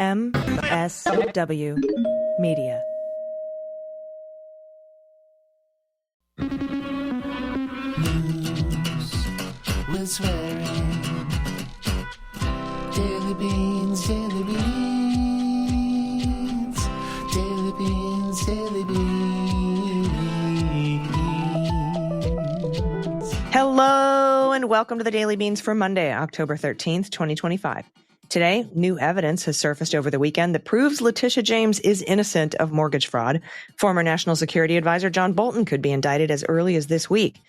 MSW Media. News with swearing. Daily beans, daily beans. Daily beans, daily beans. Hello and welcome to the Daily Beans for Monday, October 13th, 2025. Today, new evidence has surfaced over the weekend that proves Letitia James is innocent of mortgage fraud. Former National Security Advisor John Bolton could be indicted as early as this week.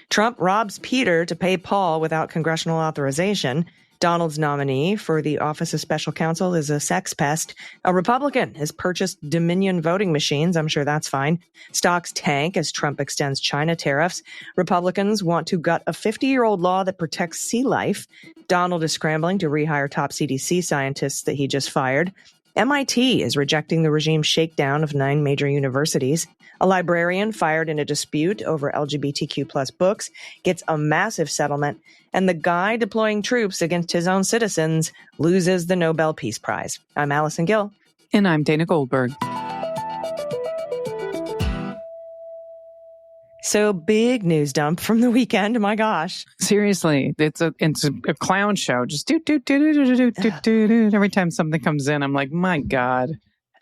Trump robs Peter to pay Paul without congressional authorization. Donald's nominee for the Office of Special Counsel is a sex pest. A Republican has purchased Dominion voting machines. I'm sure that's fine. Stocks tank as Trump extends China tariffs. Republicans want to gut a 50-year-old law that protects sea life. Donald is scrambling to rehire top CDC scientists that he just fired. MIT is rejecting the regime's shakedown of 9 major universities. A librarian fired in a dispute over LGBTQ plus books gets a massive settlement, and the guy deploying troops against his own citizens loses the Nobel Peace Prize. I'm Allison Gill. And I'm Dana Goldberg. So big news dump from the weekend. My gosh. Seriously, it's a clown show. Just do every time something comes in. I'm like, my God.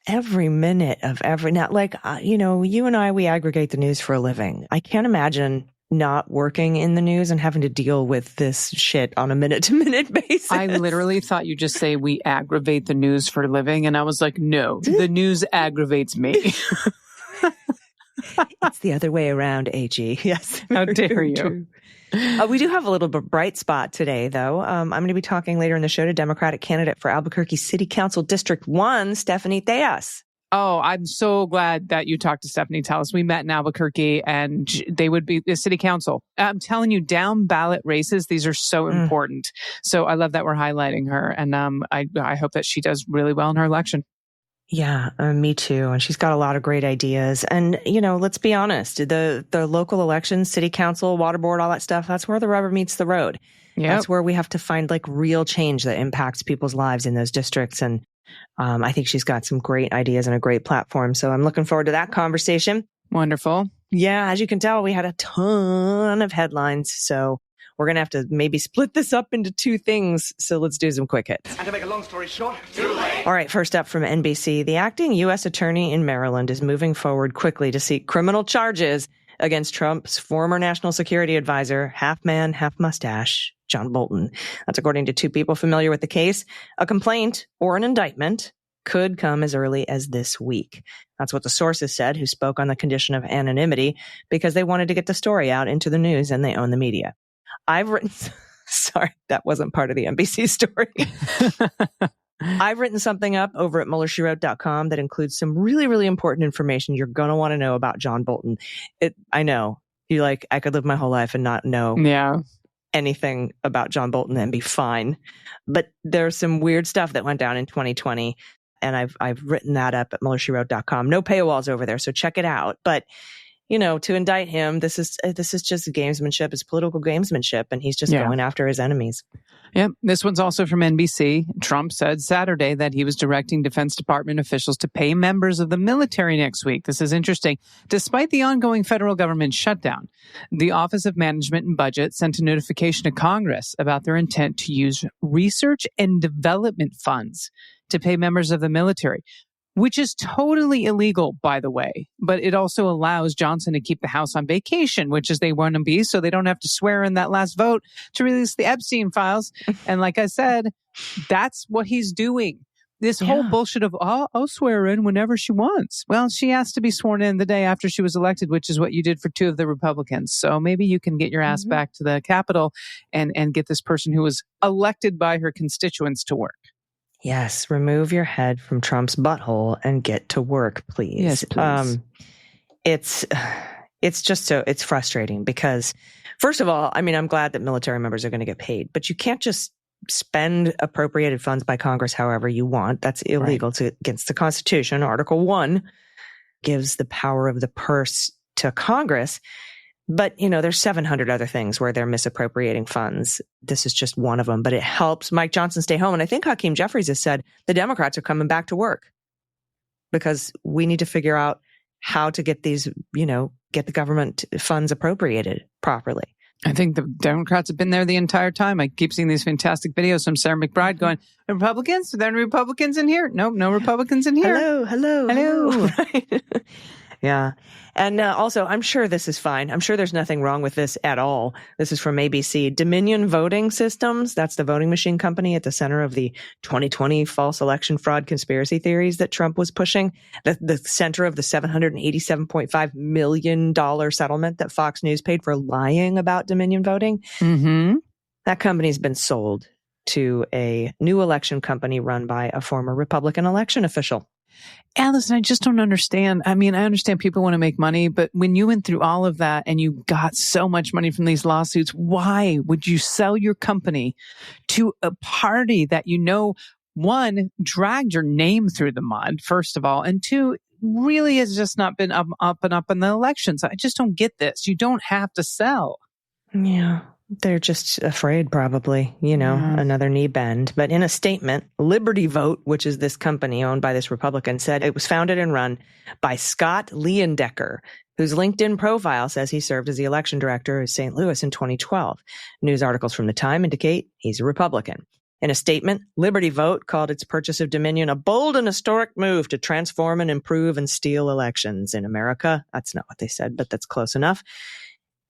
Every minute of every now, you and I, we aggregate the news for a living. I can't imagine not working in the news and having to deal with this shit on a minute-to-minute basis. I literally thought you just say we aggravate the news for a living, and I was like, no, the news aggravates me. It's the other way around, AG. Yes. How dare you? We do have a little bit bright spot today, though. I'm going to be talking later in the show to Democratic candidate for Albuquerque City Council District 1, Stephanie Theas. Oh, I'm so glad that you talked to Stephanie Theas. We met in Albuquerque, and they would be the city council. I'm telling you, down ballot races, these are so important. So I love that we're highlighting her, and I hope that she does really well in her election. Yeah, me too. And she's got a lot of great ideas. And, let's be honest, the local elections, city council, water board, all that stuff, that's where the rubber meets the road. Yep. That's where we have to find real change that impacts people's lives in those districts. And I think she's got some great ideas and a great platform. So I'm looking forward to that conversation. Wonderful. Yeah, as you can tell, we had a ton of headlines. So we're going to have to maybe split this up into 2 things. So let's do some quick hits. And to make a long story short, too late. All right, first up from NBC, the acting U.S. attorney in Maryland is moving forward quickly to seek criminal charges against Trump's former national security advisor, half man, half mustache, John Bolton. That's according to 2 people familiar with the case. A complaint or an indictment could come as early as this week. That's what the sources said, who spoke on the condition of anonymity because they wanted to get the story out into the news and they own the media. I've written, sorry, that wasn't part of the NBC story. I've written something up over at MuellerSheWrote.com that includes some really, really important information you're going to want to know about John Bolton. I know you I could live my whole life and not know anything about John Bolton and be fine. But there's some weird stuff that went down in 2020. And I've written that up at MuellerSheWrote.com. No paywalls over there, so check it out. But to indict him, this is just gamesmanship. It's political gamesmanship, and he's just going after his enemies. Yep. This one's also from NBC. Trump said Saturday that he was directing Defense Department officials to pay members of the military next week. This is interesting. Despite the ongoing federal government shutdown, the Office of Management and Budget sent a notification to Congress about their intent to use research and development funds to pay members of the military, which is totally illegal, by the way. But it also allows Johnson to keep the House on vacation, which is they want to be, so they don't have to swear in that last vote to release the Epstein files. And like I said, that's what he's doing. This whole bullshit of, I'll swear in whenever she wants. Well, she asked to be sworn in the day after she was elected, which is what you did for 2 of the Republicans. So maybe you can get your ass back to the Capitol and get this person who was elected by her constituents to work. Yes, remove your head from Trump's butthole and get to work, please. Yes, please. It's just it's frustrating because, first of all, I'm glad that military members are going to get paid, but you can't just spend appropriated funds by Congress however you want. That's illegal. It's against the Constitution. Article 1 gives the power of the purse to Congress. But, there's 700 other things where they're misappropriating funds. This is just one of them, but it helps Mike Johnson stay home. And I think Hakeem Jeffries has said the Democrats are coming back to work because we need to figure out how to get these, get the government funds appropriated properly. I think the Democrats have been there the entire time. I keep seeing these fantastic videos from Sarah McBride going, Republicans? Are there any Republicans in here? Nope, no Republicans in here. Hello. Right. Yeah. And also, I'm sure this is fine. I'm sure there's nothing wrong with this at all. This is from ABC. Dominion Voting Systems, that's the voting machine company at the center of the 2020 false election fraud conspiracy theories that Trump was pushing, the center of the $787.5 million settlement that Fox News paid for lying about Dominion voting. Mm-hmm. That company's been sold to a new election company run by a former Republican election official. Allison, I just don't understand. I mean, I understand people want to make money, but when you went through all of that and you got so much money from these lawsuits, why would you sell your company to a party that, one, dragged your name through the mud, first of all, and two, really has just not been up and up in the elections? I just don't get this. You don't have to sell. Yeah. They're just afraid, probably, another knee bend. But in a statement, Liberty Vote, which is this company owned by this Republican, said it was founded and run by Scott Leyendecker, whose LinkedIn profile says he served as the election director of St. Louis in 2012. News articles from the time indicate he's a Republican. In a statement, Liberty Vote called its purchase of Dominion a bold and historic move to transform and improve and steal elections in America. That's not what they said, but that's close enough.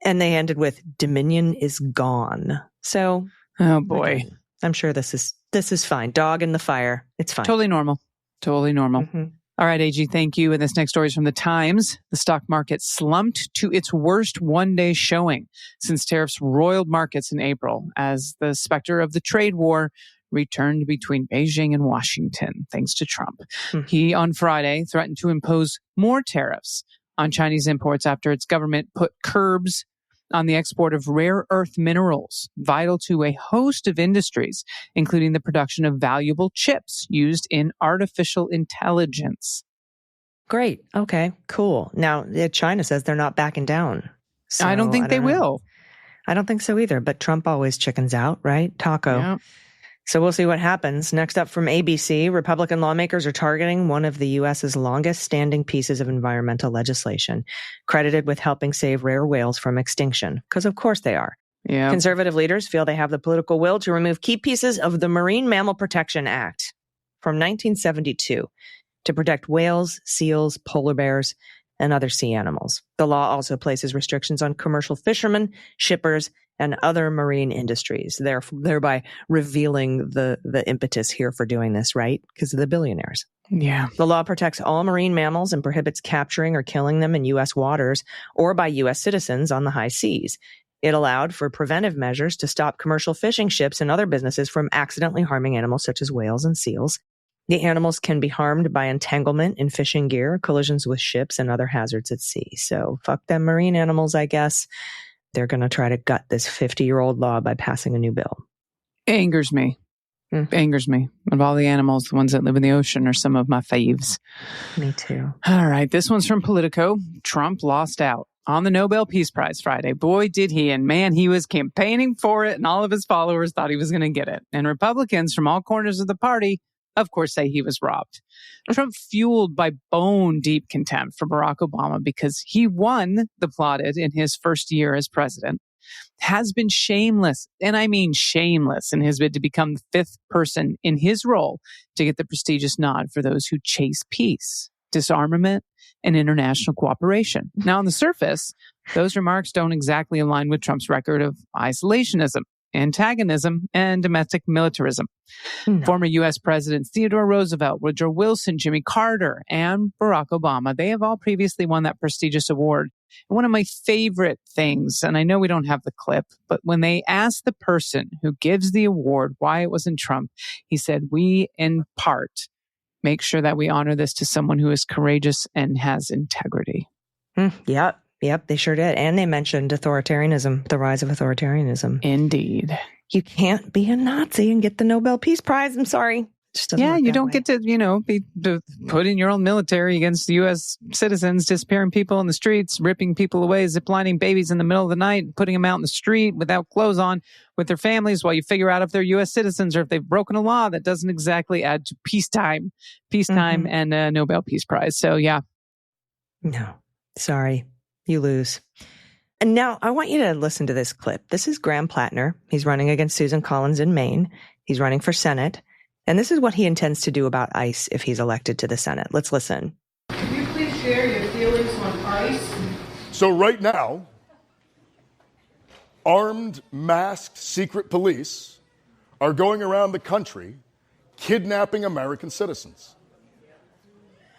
And they ended with Dominion is gone. So, oh boy, I'm sure this is fine. Dog in the fire. It's fine. Totally normal. Mm-hmm. All right, AG, thank you. And this next story is from the Times. The stock market slumped to its worst one-day showing since tariffs roiled markets in April as the specter of the trade war returned between Beijing and Washington, thanks to Trump. Mm-hmm. He, on Friday, threatened to impose more tariffs on Chinese imports after its government put curbs on the export of rare earth minerals, vital to a host of industries, including the production of valuable chips used in artificial intelligence. Great. Okay, cool. Now, China says they're not backing down. So I don't think they will. I don't think so either, but Trump always chickens out, right? Taco. Yeah. So we'll see what happens. Next up from ABC, Republican lawmakers are targeting one of the U.S.'s longest standing pieces of environmental legislation, credited with helping save rare whales from extinction, because of course they are. Yeah. Conservative leaders feel they have the political will to remove key pieces of the Marine Mammal Protection Act from 1972 to protect whales, seals, polar bears, and other sea animals. The law also places restrictions on commercial fishermen, shippers, and other marine industries, thereby revealing the impetus here for doing this, right? Because of the billionaires. Yeah. The law protects all marine mammals and prohibits capturing or killing them in U.S. waters or by U.S. citizens on the high seas. It allowed for preventive measures to stop commercial fishing ships and other businesses from accidentally harming animals such as whales and seals. The animals can be harmed by entanglement in fishing gear, collisions with ships, and other hazards at sea. So fuck them marine animals, I guess. They're going to try to gut this 50-year-old law by passing a new bill. Angers me. Angers me. Of all the animals, the ones that live in the ocean are some of my faves. Me too. All right. This one's from Politico. Trump lost out on the Nobel Peace Prize Friday. Boy, did he. And man, he was campaigning for it, and all of his followers thought he was going to get it. And Republicans from all corners of the party, of course, say he was robbed. Trump fueled by bone-deep contempt for Barack Obama because he won the plaudit in his first year as president, has been shameless, and I mean shameless, in his bid to become the fifth person in his role to get the prestigious nod for those who chase peace, disarmament, and international cooperation. Now, on the surface, those remarks don't exactly align with Trump's record of isolationism, antagonism, and domestic militarism. No. Former U.S. Presidents Theodore Roosevelt, Woodrow Wilson, Jimmy Carter, and Barack Obama, they have all previously won that prestigious award. And one of my favorite things, and I know we don't have the clip, but when they asked the person who gives the award why it wasn't Trump, he said, "We, in part, make sure that we honor this to someone who is courageous and has integrity." Yep, they sure did. And they mentioned authoritarianism, the rise of authoritarianism. Indeed. You can't be a Nazi and get the Nobel Peace Prize. I'm sorry. Just doesn't Yeah, work you that don't way. get to, to put in your own military against U.S. citizens, disappearing people in the streets, ripping people away, ziplining babies in the middle of the night, putting them out in the street without clothes on with their families while you figure out if they're U.S. citizens or if they've broken a law. That doesn't exactly add to peacetime and a Nobel Peace Prize. So, yeah. No, sorry, you lose. And now I want you to listen to this clip. This is Graham Plattner. He's running against Susan Collins in Maine. He's running for Senate. And this is what he intends to do about ICE if he's elected to the Senate. Let's listen. Could you please share your feelings on ICE? So right now, armed, masked, secret police are going around the country kidnapping American citizens,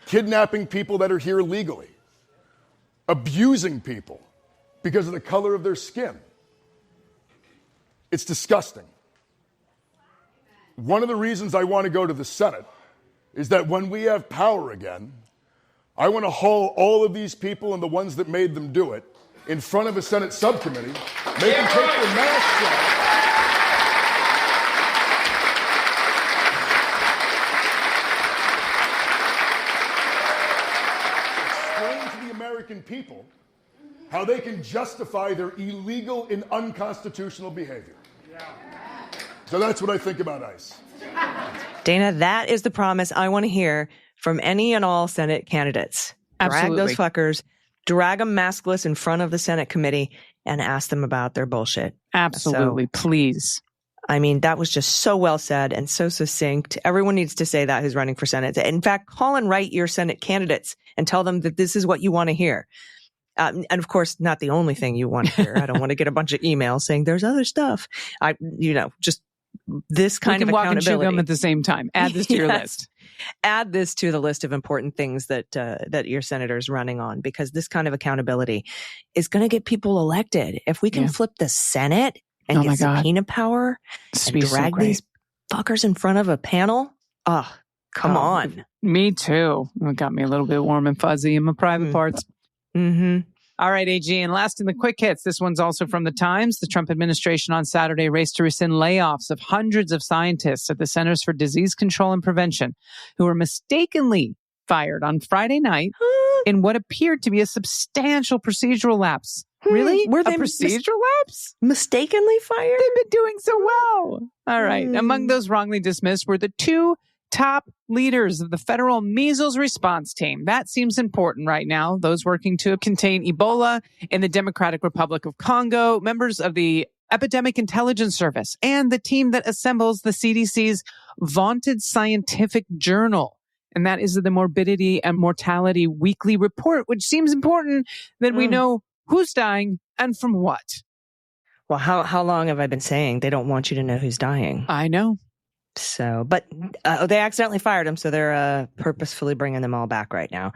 kidnapping people that are here legally, abusing people because of the color of their skin. It's disgusting. One of the reasons I want to go to the Senate is that when we have power again, I want to haul all of these people and the ones that made them do it in front of a Senate subcommittee, make them take their masks off. Explain to the American people how they can justify their illegal and unconstitutional behavior. So that's what I think about ICE. Dana, that is the promise I want to hear from any and all Senate candidates. Absolutely. Drag those fuckers, drag them maskless in front of the Senate committee and ask them about their bullshit. Absolutely. So, please. I mean, that was just so well said and so succinct. Everyone needs to say that who's running for Senate. In fact, call and write your Senate candidates and tell them that this is what you want to hear. And of course, not the only thing you want to hear. I don't want to get a bunch of emails saying there's other stuff. Just this kind of walk and chew accountability. gum at the same time. Add this to your list. Add this to the list of important things that your senator's running on, because this kind of accountability is going to get people elected. If we can flip the Senate and get subpoena power and drag these fuckers in front of a panel, come on. Me too. It got me a little bit warm and fuzzy in my private parts. Mm-hmm. All right, AG. And last in the quick hits, this one's also from the Times. The Trump administration on Saturday raced to rescind layoffs of hundreds of scientists at the Centers for Disease Control and Prevention who were mistakenly fired on Friday night in what appeared to be a substantial procedural lapse. Really? Were they procedural lapse? Mistakenly fired? They've been doing so well. All right. Among those wrongly dismissed were the two top leaders of the federal measles response team. That seems important right now. Those working to contain Ebola in the Democratic Republic of Congo, members of the Epidemic Intelligence Service, and the team that assembles the CDC's vaunted scientific journal. And that is the Morbidity and Mortality Weekly Report, which seems important that we know who's dying and from what. Well, how long have I been saying they don't want you to know who's dying? I know. So, but they accidentally fired them, so they're purposefully bringing them all back right now.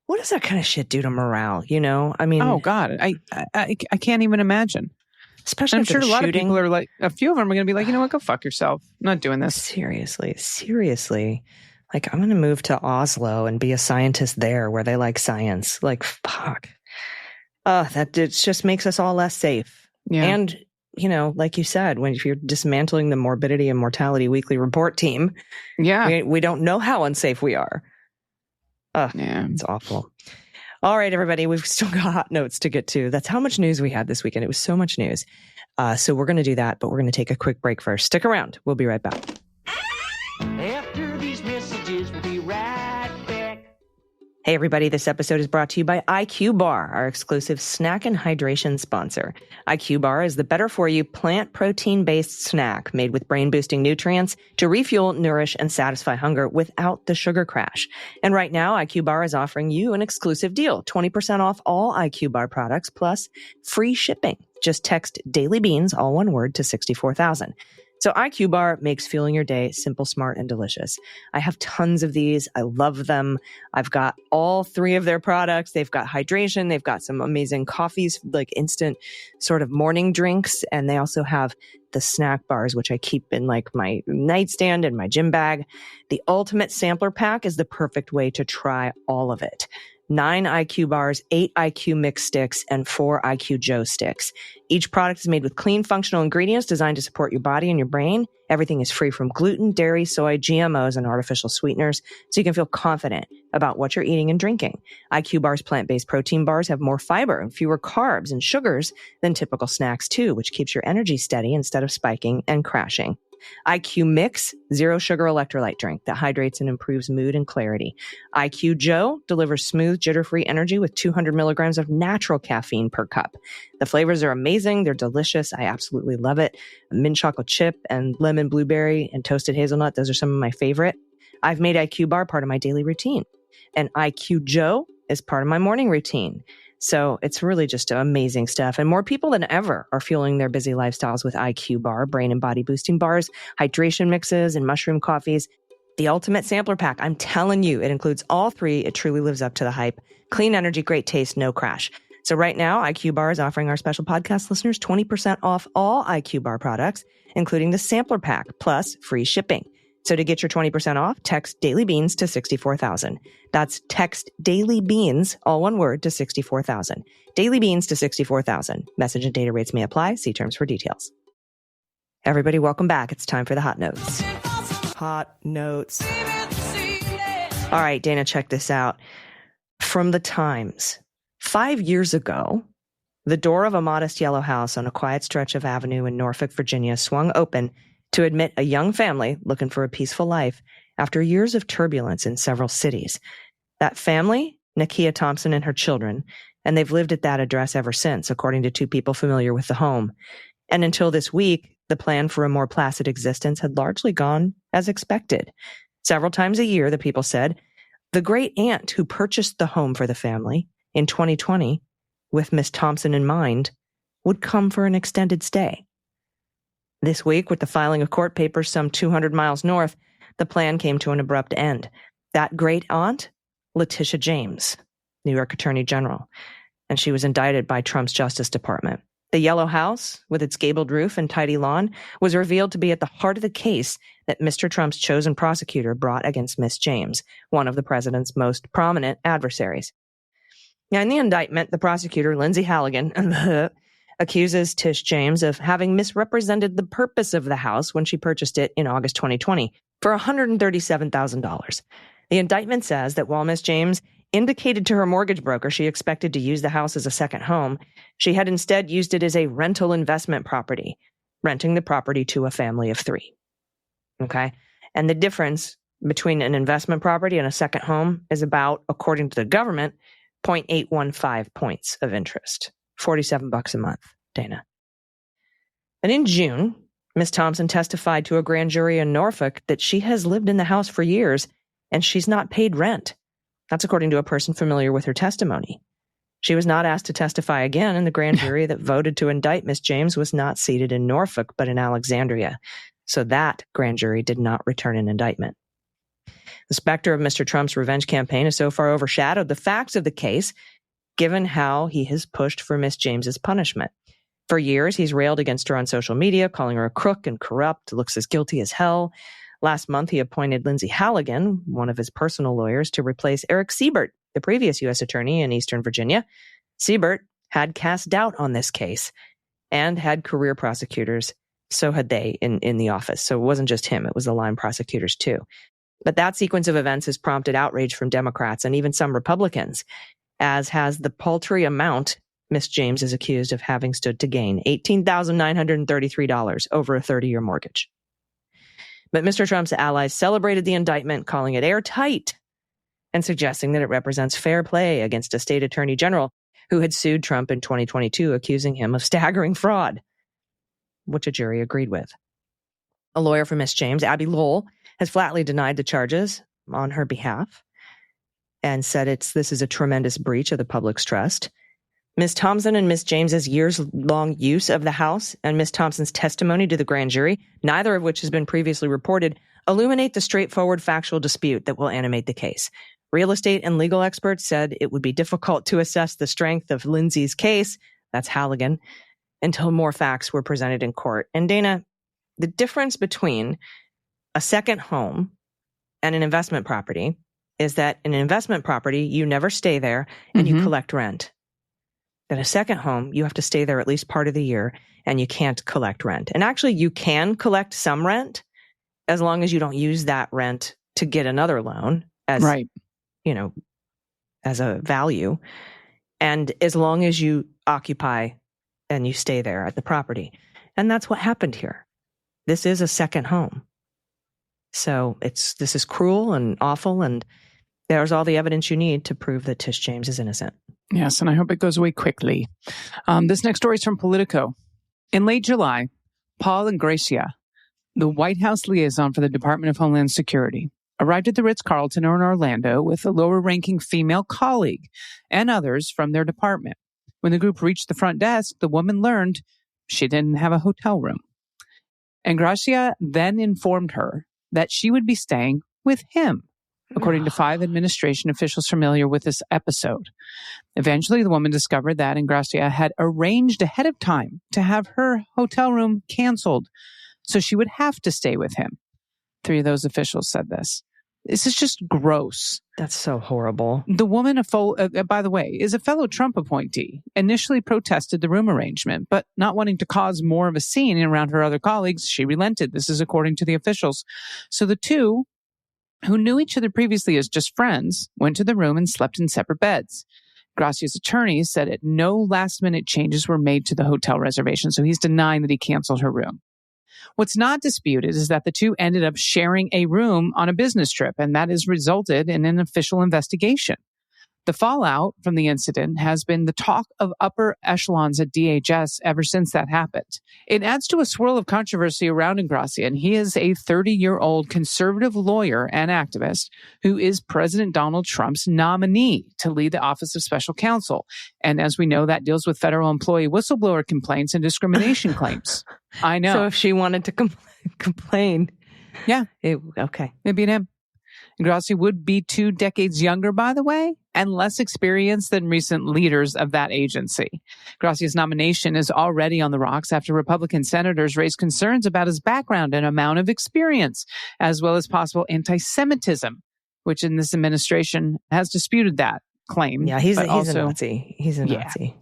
What does that kind of shit do to morale? I mean, oh God, I can't even imagine. Especially, I'm after sure a lot shooting. of people are like, a few of them are going to be like, you know what, go fuck yourself. I'm not doing this. Seriously. Like, I'm going to move to Oslo and be a scientist there, where they like science. Like, fuck. That it just makes us all less safe. Yeah. And like you said, if you're dismantling the Morbidity and Mortality Weekly Report team, we don't know how unsafe we are. It's awful. All right, everybody, we've still got hot notes to get to. That's how much news we had this weekend. It was so much news. So we're going to do that, but we're going to take a quick break first. Stick around. We'll be right back. After these messages, we'll be right back. Hey, everybody, this episode is brought to you by IQBAR, our exclusive snack and hydration sponsor. IQBAR is the better-for-you plant protein-based snack made with brain-boosting nutrients to refuel, nourish, and satisfy hunger without the sugar crash. And right now, IQBAR is offering you an exclusive deal, 20% off all IQBAR products plus free shipping. Just text Daily Beans, all one word, to 64,000. So IQBAR makes fueling your day simple, smart, and delicious. I have tons of these. I love them. I've got all three of their products. They've got hydration. They've got some amazing coffees, like instant sort of morning drinks. And they also have the snack bars, which I keep in like my nightstand and my gym bag. The ultimate sampler pack is the perfect way to try all of it. 9 IQ bars, 8 IQ mix sticks, and 4 IQ Joe sticks. Each product is made with clean, functional ingredients designed to support your body and your brain Everything is free from gluten, dairy, soy, GMOs, and artificial sweeteners, so you can feel confident about what you're eating and drinking. IQBAR's plant-based protein bars have more fiber and fewer carbs and sugars than typical snacks too, which keeps your energy steady instead of spiking and crashing. IQ Mix, zero sugar electrolyte drink that hydrates and improves mood and clarity. IQ Joe delivers smooth, jitter-free energy with 200 milligrams of natural caffeine per cup. The flavors are amazing. They're delicious. I absolutely love it. Mint chocolate chip and lemon blueberry and toasted hazelnut. Those are some of my favorite. I've made IQ Bar part of my daily routine. And IQ Joe is part of my morning routine. So it's really just amazing stuff. And more people than ever are fueling their busy lifestyles with IQBAR, brain and body boosting bars, hydration mixes, and mushroom coffees. The ultimate sampler pack. I'm telling you, it includes all three. It truly lives up to the hype. Clean energy, great taste, no crash. So right now, IQBAR is offering our special podcast listeners 20% off all IQBAR products, including the sampler pack, plus free shipping. So to get your 20% off, text Daily Beans to 64,000. That's text Daily Beans, all one word, to 64,000. Daily Beans to 64,000. Message and data rates may apply. See terms for details. Everybody, welcome back. It's time for the Hot Notes. Hot Notes. All right, Dana, check this out. From the Times. 5 years ago, the door of a modest yellow house on a quiet stretch of avenue in Norfolk, Virginia, swung open to admit a young family looking for a peaceful life after years of turbulence in several cities. That family, Nakia Thompson and her children, and they've lived at that address ever since, according to two people familiar with the home. And until this week, the plan for a more placid existence had largely gone as expected. Several times a year, the people said, the great aunt who purchased the home for the family in 2020, with Miss Thompson in mind, would come for an extended stay. This week, with the filing of court papers some 200 miles north, the plan came to an abrupt end. That great aunt, Letitia James, New York Attorney General, and she was indicted by Trump's Justice Department. The yellow house, with its gabled roof and tidy lawn, was revealed to be at the heart of the case that Mr. Trump's chosen prosecutor brought against Miss James, one of the president's most prominent adversaries. Now, in the indictment, the prosecutor, Lindsay Halligan, accuses Tish James of having misrepresented the purpose of the house when she purchased it in August 2020 for $137,000. The indictment says that while Miss James indicated to her mortgage broker she expected to use the house as a second home, she had instead used it as a rental investment property, renting the property to a family of three. Okay? And the difference between an investment property and a second home is about, according to the government, 0.815 points of interest. $47 a month, Dana. And in June, Miss Thompson testified to a grand jury in Norfolk that she has lived in the house for years and she's not paid rent. That's according to a person familiar with her testimony. She was not asked to testify again, and the grand jury that voted to indict Miss James was not seated in Norfolk, but in Alexandria. So that grand jury did not return an indictment. The specter of Mr. Trump's revenge campaign has so far overshadowed the facts of the case, given how he has pushed for Miss James's punishment. For years, he's railed against her on social media, calling her a crook and corrupt, looks as guilty as hell. Last month, he appointed Lindsay Halligan, one of his personal lawyers, to replace Eric Siebert, the previous U.S. attorney in Eastern Virginia. Siebert had cast doubt on this case and had career prosecutors. So had they in the office. So it wasn't just him. It was the line prosecutors, too. But that sequence of events has prompted outrage from Democrats and even some Republicans, as has the paltry amount Miss James is accused of having stood to gain, $18,933 over a 30-year mortgage. But Mr. Trump's allies celebrated the indictment, calling it airtight and suggesting that it represents fair play against a state attorney general who had sued Trump in 2022, accusing him of staggering fraud, which a jury agreed with. A lawyer for Miss James, Abby Lowell, has flatly denied the charges on her behalf and said this is a tremendous breach of the public's trust. Ms. Thompson and Ms. James's years-long use of the house and Ms. Thompson's testimony to the grand jury, neither of which has been previously reported, illuminate the straightforward factual dispute that will animate the case. Real estate and legal experts said it would be difficult to assess the strength of Lindsay's case, that's Halligan, until more facts were presented in court. And Dana, the difference between a second home and an investment property is that in an investment property, you never stay there and you collect rent. In a second home, you have to stay there at least part of the year, and you can't collect rent. And actually, you can collect some rent as long as you don't use that rent to get another loan as, as a value. And as long as you occupy and you stay there at the property. And that's what happened here. This is a second home. So this is cruel and awful, and there's all the evidence you need to prove that Tish James is innocent. Yes, and I hope it goes away quickly. This next story is from Politico. In late July, Paul and Gracia, the White House liaison for the Department of Homeland Security, arrived at the Ritz-Carlton in Orlando with a lower-ranking female colleague and others from their department. When the group reached the front desk, the woman learned she didn't have a hotel room. And Gracia then informed her that she would be staying with him, according to 5 administration officials familiar with this episode. Eventually, the woman discovered that Gracia had arranged ahead of time to have her hotel room canceled, so she would have to stay with him. 3 of those officials said this. This is just gross. That's so horrible. The woman, by the way, is a fellow Trump appointee, initially protested the room arrangement, but not wanting to cause more of a scene around her other colleagues, she relented. This is according to the officials. So the 2, who knew each other previously as just friends, went to the room and slept in separate beds. Gracia's attorney said that no last-minute changes were made to the hotel reservation, so he's denying that he canceled her room. What's not disputed is that the 2 ended up sharing a room on a business trip, and that has resulted in an official investigation. The fallout from the incident has been the talk of upper echelons at DHS ever since that happened. It adds to a swirl of controversy around Gracia, and he is a 30-year-old conservative lawyer and activist who is President Donald Trump's nominee to lead the Office of Special Counsel. And as we know, that deals with federal employee whistleblower complaints and discrimination claims. I know. So if she wanted to complain. Yeah. Okay. It'd be him. Gracia would be 2 decades younger, by the way, and less experienced than recent leaders of that agency. Gracia's nomination is already on the rocks after Republican senators raised concerns about his background and amount of experience, as well as possible anti-Semitism, which in this administration has disputed that claim. Yeah, he's a Nazi. He's a Nazi.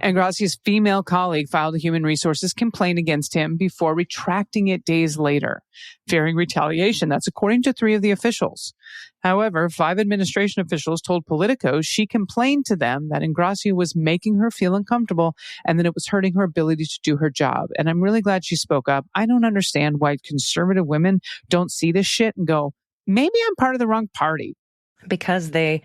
And Gracia's female colleague filed a human resources complaint against him before retracting it days later, fearing retaliation. That's according to 3 of the officials. However, 5 administration officials told Politico she complained to them that Gracia was making her feel uncomfortable and that it was hurting her ability to do her job. And I'm really glad she spoke up. I don't understand why conservative women don't see this shit and go, maybe I'm part of the wrong party. Because they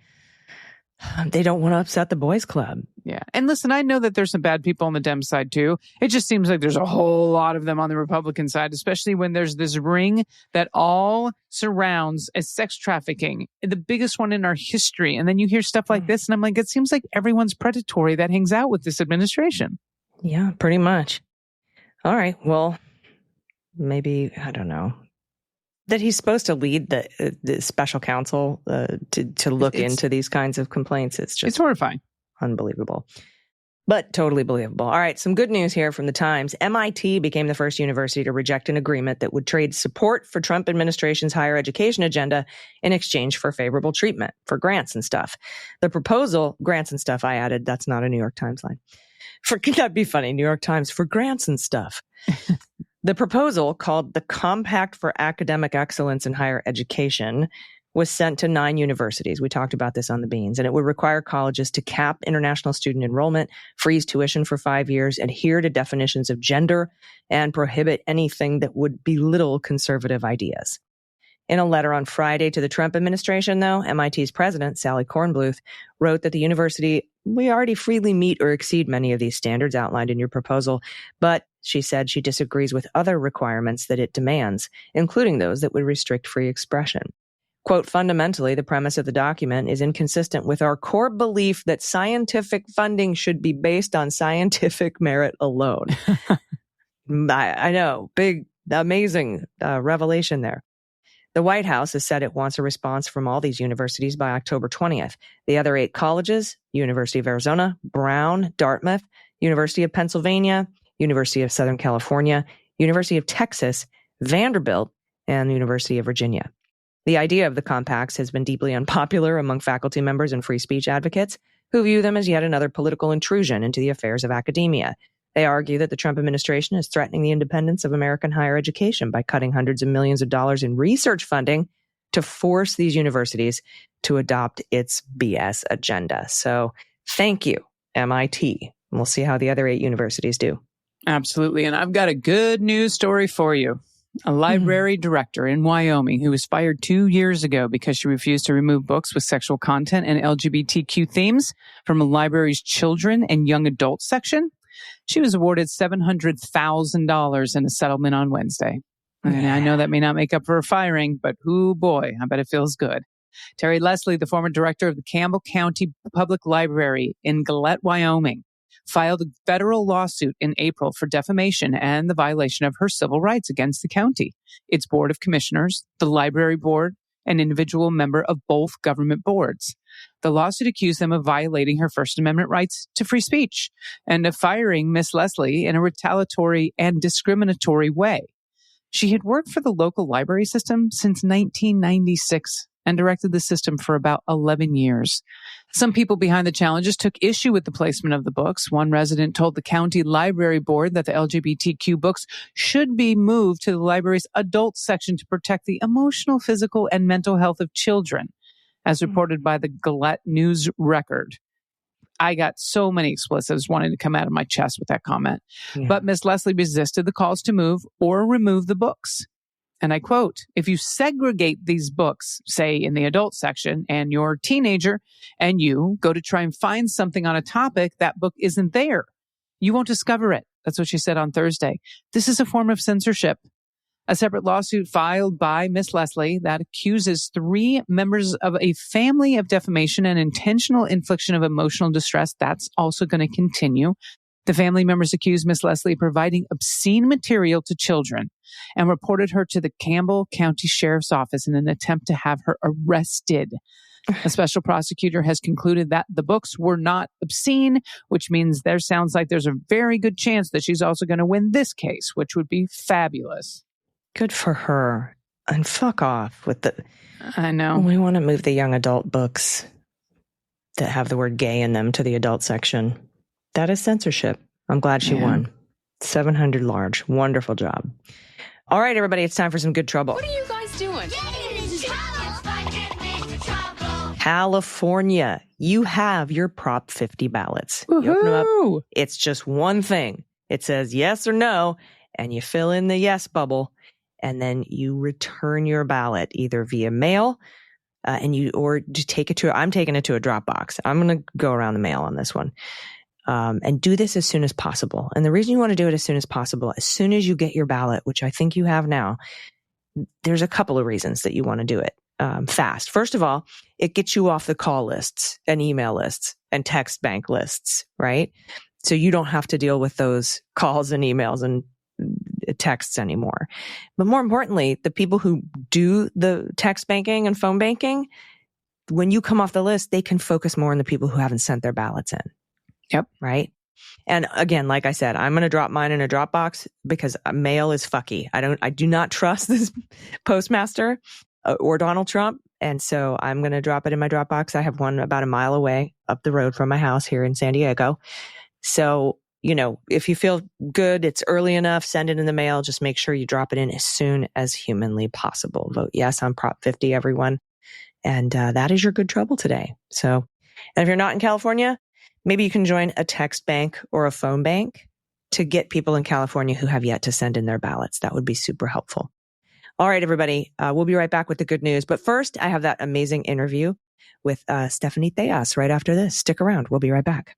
don't want to upset the boys club. Yeah. And listen, I know that there's some bad people on the Dem side too. It just seems like there's a whole lot of them on the Republican side, especially when there's this ring that all surrounds as sex trafficking, the biggest one in our history. And then you hear stuff like this, and I'm like, it seems like everyone's predatory that hangs out with this administration. Yeah, pretty much. All right. Well, maybe, I don't know. That he's supposed to lead the special counsel to look into these kinds of complaints. It's horrifying. Unbelievable. But totally believable. All right, some good news here from the Times. MIT became the first university to reject an agreement that would trade support for Trump administration's higher education agenda in exchange for favorable treatment for grants and stuff. The proposal, grants and stuff, I added, that's not a New York Times line. That'd be funny, New York Times, for grants and stuff. The proposal, called the Compact for Academic Excellence in Higher Education, was sent to 9 universities. We talked about this on the Beans. And it would require colleges to cap international student enrollment, freeze tuition for 5 years, adhere to definitions of gender, and prohibit anything that would belittle conservative ideas. In a letter on Friday to the Trump administration, though, MIT's president, Sally Kornbluth, wrote that the university, we already freely meet or exceed many of these standards outlined in your proposal, but she said she disagrees with other requirements that it demands, including those that would restrict free expression. Quote, fundamentally, the premise of the document is inconsistent with our core belief that scientific funding should be based on scientific merit alone. I know, big, amazing revelation there. The White House has said it wants a response from all these universities by October 20th. The other 8 colleges, University of Arizona, Brown, Dartmouth, University of Pennsylvania, University of Southern California, University of Texas, Vanderbilt, and the University of Virginia. The idea of the compacts has been deeply unpopular among faculty members and free speech advocates who view them as yet another political intrusion into the affairs of academia. They argue that the Trump administration is threatening the independence of American higher education by cutting hundreds of millions of dollars in research funding to force these universities to adopt its BS agenda. So thank you, MIT. And we'll see how the other 8 universities do. Absolutely. And I've got a good news story for you. A library director in Wyoming who was fired 2 years ago because she refused to remove books with sexual content and LGBTQ themes from a library's children and young adult section. She was awarded $700,000 in a settlement on Wednesday. And I know that may not make up for her firing, but oh boy, I bet it feels good. Terry Leslie, the former director of the Campbell County Public Library in Gillette, Wyoming, filed a federal lawsuit in April for defamation and the violation of her civil rights against the county, its board of commissioners, the library board, an individual member of both government boards. The lawsuit accused them of violating her First Amendment rights to free speech and of firing Miss Leslie in a retaliatory and discriminatory way. She had worked for the local library system since 1996 and directed the system for about 11 years. Some people behind the challenges took issue with the placement of the books. One resident told the county library board that the LGBTQ books should be moved to the library's adult section to protect the emotional, physical, and mental health of children, as reported by the Gillette News Record. I got so many expletives wanting to come out of my chest with that comment. Yeah. But Miss Leslie resisted the calls to move or remove the books. And I quote, "If you segregate these books, say in the adult section, and you're a teenager and you go to try and find something on a topic, that book isn't there. You won't discover it." That's what she said on Thursday. This is a form of censorship. A separate lawsuit filed by Miss Leslie that accuses 3 members of a family of defamation and intentional infliction of emotional distress. That's also going to continue. The family members accused Miss Leslie of providing obscene material to children and reported her to the Campbell County Sheriff's Office in an attempt to have her arrested. A special prosecutor has concluded that the books were not obscene, which means there sounds like there's a very good chance that she's also going to win this case, which would be fabulous. Good for her. And fuck off with the... I know. We want to move the young adult books that have the word gay in them to the adult section. That is censorship. I'm glad she won. 700 large. Wonderful job. All right, everybody, it's time for some good trouble. What are you guys doing? California, you have your Prop 50 ballots. Woo-hoo! You open them up. It's just one thing. It says yes or no, and you fill in the yes bubble, and then you return your ballot either via mail, or to take it to. I'm taking it to a Dropbox. I'm going to go around the mail on this one. And do this as soon as possible. And the reason you want to do it as soon as you get your ballot, which I think you have now, there's a couple of reasons that you want to do it fast. First of all, it gets you off the call lists and email lists and text bank lists, right? So you don't have to deal with those calls and emails and texts anymore. But more importantly, the people who do the text banking and phone banking, when you come off the list, they can focus more on the people who haven't sent their ballots in. Yep. Right. And again, like I said, I'm going to drop mine in a Dropbox because mail is fucky. I do not trust this postmaster or Donald Trump. And so I'm going to drop it in my Dropbox. I have one about a mile away up the road from my house here in San Diego. So, if you feel good, it's early enough, send it in the mail. Just make sure you drop it in as soon as humanly possible. Vote yes on Prop 50, everyone. And that is your good trouble today. So, and if you're not in California, maybe you can join a text bank or a phone bank to get people in California who have yet to send in their ballots. That would be super helpful. All right, everybody. We'll be right back with the good news. But first, I have that amazing interview with Stephanie Theas right after this. Stick around. We'll be right back.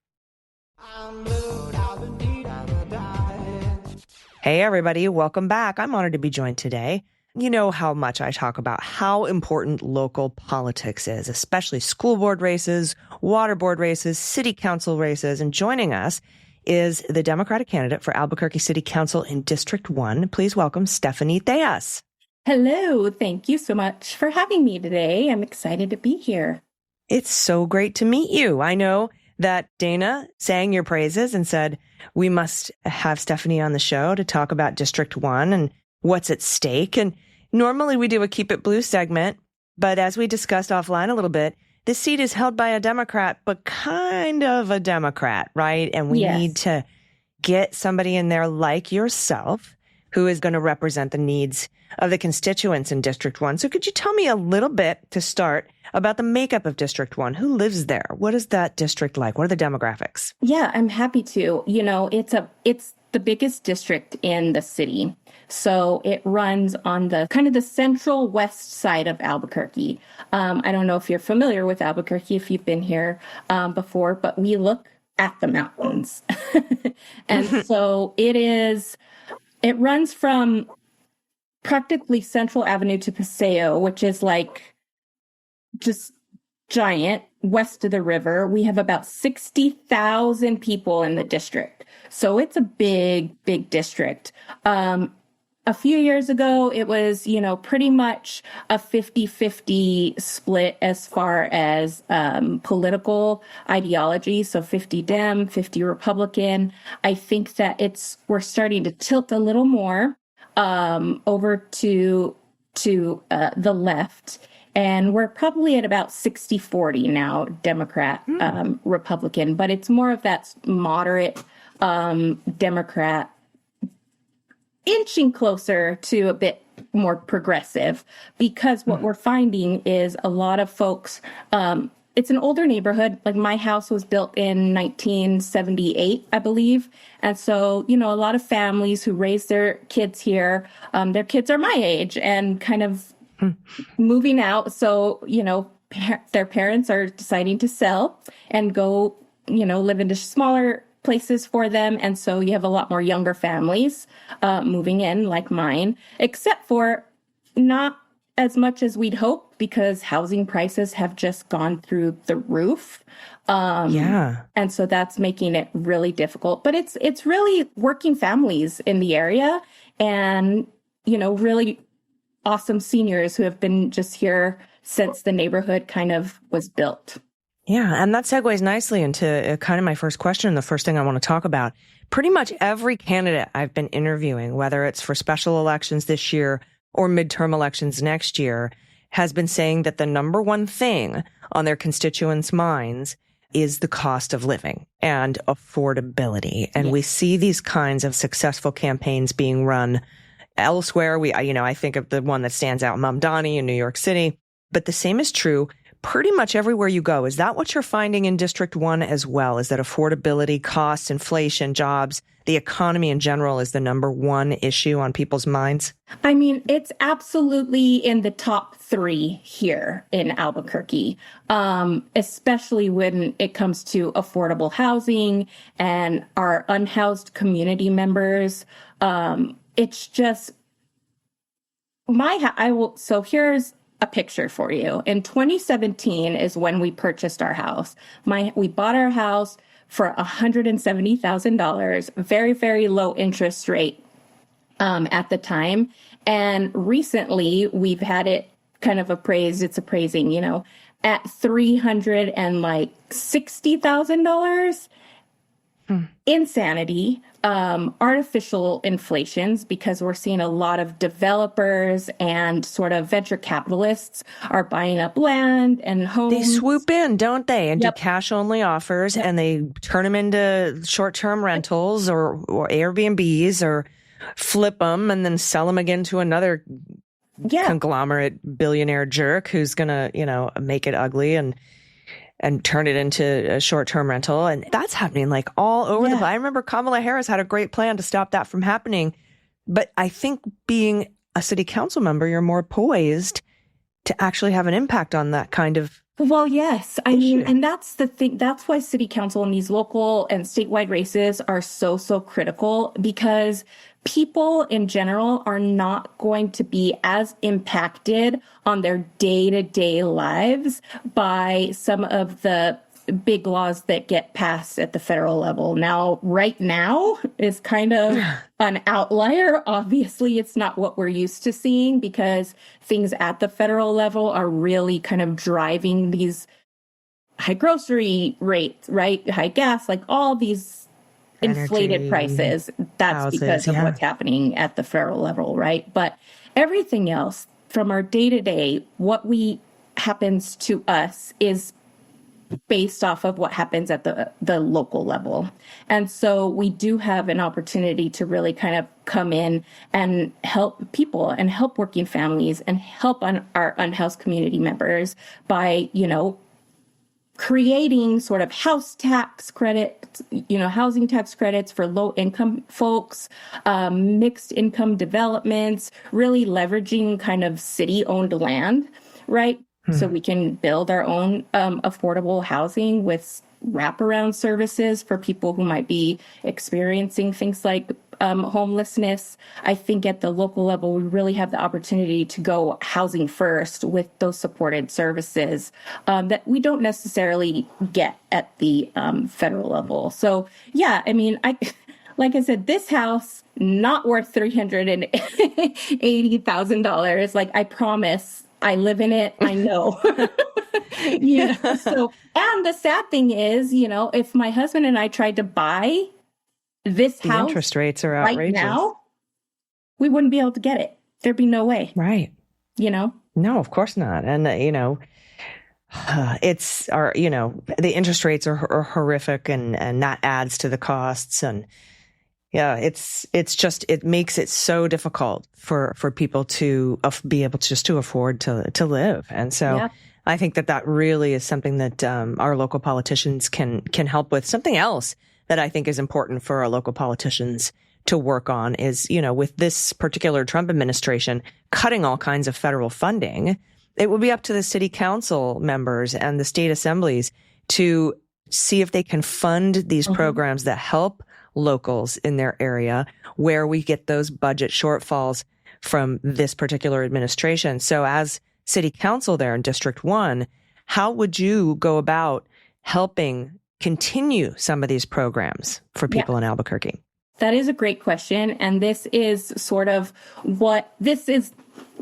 Hey, everybody. Welcome back. I'm honored to be joined today. You know how much I talk about how important local politics is, especially school board races, water board races, city council races. And joining us is the Democratic candidate for Albuquerque City Council in District 1. Please welcome Stephanie Theas. Hello. Thank you so much for having me today. I'm excited to be here. It's so great to meet you. I know that Dana sang your praises and said, we must have Stephanie on the show to talk about District 1 and what's at stake. And normally we do a Keep It Blue segment, but as we discussed offline a little bit, this seat is held by a Democrat, but kind of a Democrat, right? And we need to get somebody in there like yourself who is going to represent the needs of the constituents in District 1. So could you tell me a little bit to start about the makeup of District 1? Who lives there? What is that district like? What are the demographics? Yeah, I'm happy to. It's the biggest district in the city. So it runs on the kind of the central west side of Albuquerque. I don't know if you're familiar with Albuquerque, if you've been here before, but we look at the mountains. And so it runs from practically Central Avenue to Paseo, which is like just giant west of the river. We have about 60,000 people in the district. So it's a big, big district. A few years ago, it was, pretty much a 50-50 split as far as political ideology. So 50 Dem, 50 Republican. I think that we're starting to tilt a little more over to the left. And we're probably at about 60-40 now, Democrat, Republican. But it's more of that moderate Democrat inching closer to a bit more progressive, because what we're finding is a lot of folks, it's an older neighborhood. Like my house was built in 1978, I believe. And so, a lot of families who raise their kids here, their kids are my age and kind of moving out. So, their parents are deciding to sell and go, live in smaller places for them. And so you have a lot more younger families moving in like mine, except for not as much as we'd hope, because housing prices have just gone through the roof. And so that's making it really difficult. But it's really working families in the area and, really awesome seniors who have been just here since the neighborhood kind of was built. Yeah, and that segues nicely into kind of my first question, the first thing I want to talk about. Pretty much every candidate I've been interviewing, whether it's for special elections this year or midterm elections next year, has been saying that the number one thing on their constituents' minds is the cost of living and affordability. And we see these kinds of successful campaigns being run elsewhere. I think of the one that stands out, Mamdani in New York City, but the same is true pretty much everywhere you go. Is that what you're finding in District 1 as well? Is that affordability, costs, inflation, jobs, the economy in general is the number one issue on people's minds? I mean, it's absolutely in the top 3 here in Albuquerque, especially when it comes to affordable housing and our unhoused community members. It's just so here's a picture for you. In 2017 is when we purchased our house. We bought our house for $170,000, very, very low interest rate at the time. And recently we've had it kind of appraised. It's appraising, at $360,000. Insanity, artificial inflations, because we're seeing a lot of developers and sort of venture capitalists are buying up land and homes. They swoop in, don't they? And do cash only offers and they turn them into short-term rentals or Airbnbs or flip them and then sell them again to another conglomerate billionaire jerk who's going to, make it ugly and turn it into a short-term rental. And that's happening like all over the place. I remember Kamala Harris had a great plan to stop that from happening. But I think being a city council member, you're more poised to actually have an impact on that kind of Well, yes. I mean, and that's the thing. That's why city council and these local and statewide races are so, so critical, because people in general are not going to be as impacted on their day-to-day lives by some of the big laws that get passed at the federal level. Now, right now is kind of an outlier. Obviously, it's not what we're used to seeing, because things at the federal level are really kind of driving these high grocery rates, right? High gas, like all these inflated energy, prices. That's houses, because of what's happening at the federal level, right? But everything else from our day-to-day, what happens to us is based off of what happens at the local level. And so we do have an opportunity to really kind of come in and help people and help working families and help on our unhoused community members by, creating sort of house tax credits, housing tax credits for low income folks, mixed income developments, really leveraging kind of city owned land, right? So we can build our own affordable housing with wraparound services for people who might be experiencing things like homelessness. I think at the local level, we really have the opportunity to go housing first with those supported services that we don't necessarily get at the federal level. So, yeah, I mean, like I said, this house, not worth $380,000. Like, I promise, I live in it. I know. So, and the sad thing is, if my husband and I tried to buy this the house, interest rates are outrageous. Right now, we wouldn't be able to get it. There'd be no way. Right. No, of course not. And, the interest rates are horrific and that adds to the costs. And yeah, it makes it so difficult for people to be able to afford to live. And so yeah. I think that really is something that our local politicians can help with. Something else that I think is important for our local politicians to work on is, with this particular Trump administration cutting all kinds of federal funding, it will be up to the city council members and the state assemblies to see if they can fund these programs that help locals in their area where we get those budget shortfalls from this particular administration. So as city council there in District 1, how would you go about helping continue some of these programs for people in Albuquerque? That is a great question. And this is this is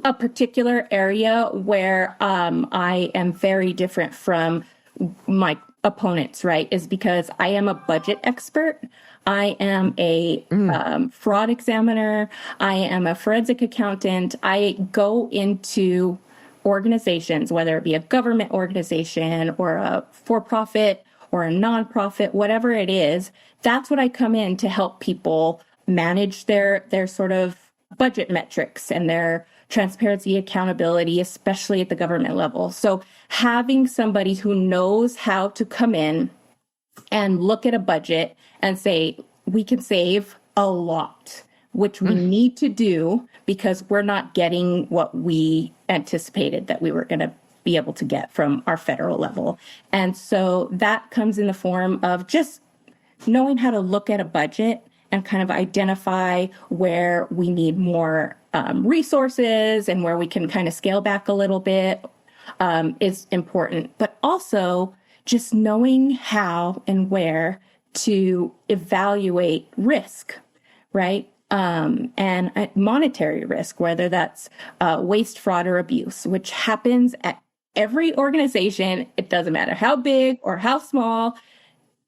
a particular area where I am very different from my opponents, right? Is because I am a budget expert. I am a fraud examiner. I am a forensic accountant. I go into organizations, whether it be a government organization or a for-profit or a nonprofit, whatever it is, that's what I come in to help people manage their sort of budget metrics and their transparency, accountability, especially at the government level. So having somebody who knows how to come in and look at a budget and say, we can save a lot, which we need to do because we're not getting what we anticipated that we were going to be able to get from our federal level. And so that comes in the form of just knowing how to look at a budget and kind of identify where we need more resources and where we can kind of scale back a little bit is important. But also just knowing how and where to evaluate risk, right? And monetary risk, whether that's waste, fraud, or abuse, which happens at every organization. It doesn't matter how big or how small.